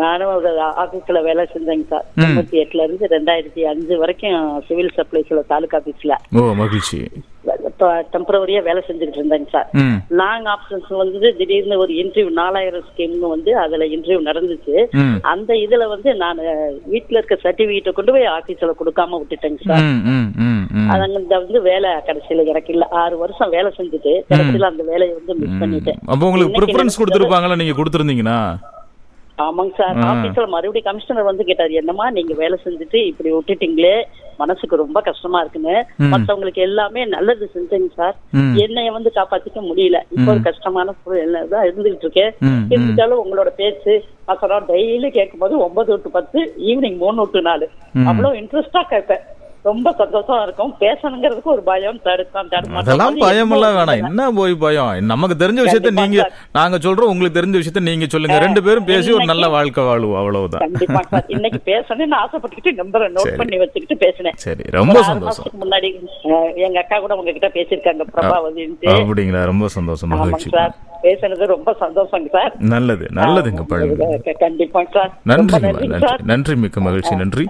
நானும் ஒரு ஆபீஸ்ல வேலை செஞ்சேங்க சார். 98ல இருந்து 2005 வரைக்கும் சிவில் சப்ளைஸ்ல தாலுகா ஆபீஸ்ல மகிழ்ச்சி டெம்பரவரியா வேலை செஞ்சுட்டு இருந்தேங்க சார். லாங் ஆப்ஷன்ஸ் வந்து திடீர்னு ஒரு இன்டர்வியூ 4000 ஸ்கீம்னு வந்து அதுல இன்டர்வியூ நடந்துச்சு. அந்த இதுல வந்து நான் வீட்டுல இருக்க சர்டிபிகேட்டை கொண்டு போய் ஆபீஸ்ல கொடுக்காம விட்டுட்டேங்க சார். அந்த வந்து வேலை கடைசியில எனக்கு இல்ல. 6 வருஷம் வேலை செஞ்சுட்டு கடைசியில அந்த வேலையை வந்து மிஸ் பண்ணிட்டேன். அப்ப உங்களுக்கு பிரெஃபரன்ஸ் கொடுத்திருப்பாங்களா நீங்க கொடுத்திருந்தீங்கன்னா? ஆமாங்க சார். ஆபீஸ்ல மறுபடியும் கமிஷனர் வந்து கேட்டாரு, என்னமா நீங்க வேலை செஞ்சுட்டு இப்படி விட்டுட்டீங்களே, மனசுக்கு ரொம்ப கஷ்டமா இருக்குன்னு. மற்றவங்களுக்கு எல்லாமே நல்லது செஞ்சேங்க சார், என்னைய வந்து காப்பாத்திக்க முடியல. இப்போ ஒரு கஷ்டமான சூழ்நிலை தான் இருந்துகிட்டு இருக்கேன். இருந்தாலும் உங்களோட பேச்சு அப்புறம் டெய்லி கேட்கும் போது 9 to 10 ஈவினிங் 3 to 4 அவ்வளவு இன்ட்ரெஸ்டா கேட்பேன். ரொம்ப சந்தோஷமா இருக்கும். பேசணுங்கிறதுக்கு ஒரு பயம் அதெல்லாம் பயம் எல்லாம் வேணாம். என்ன போய் பயம்? நமக்கு தெரிஞ்ச விஷயத்த நீங்க நாங்க சொல்றோம், உங்களுக்கு தெரிஞ்ச விஷயத்த நீங்க சொல்லுங்க. 2 பேரும் பேசி ஒரு நல்ல வாழ்க்கை வாழுவோம், அவ்வளவுதான். கண்டிப்பா சார். இன்னைக்கு பேசணும்னு ஆசைப்பட்டுக்கிட்டு நம்பரை நோட் பண்ணி வச்சுக்கிட்டு பேசினேன். சரி, ரொம்ப சந்தோஷம். முன்னாடி எங்க அக்கா கூட உங்ககிட்ட பேசியிருக்காங்க, பிரபாவதி. அப்படிங்களா? ரொம்ப சந்தோஷம், மகிழ்ச்சி சார். பேசுனது ரொம்ப சந்தோஷம் சார். நல்லது நல்லதுங்க. கண்டிப்பா சார். நன்றி, நன்றி, மிக்க மகிழ்ச்சி. நன்றி.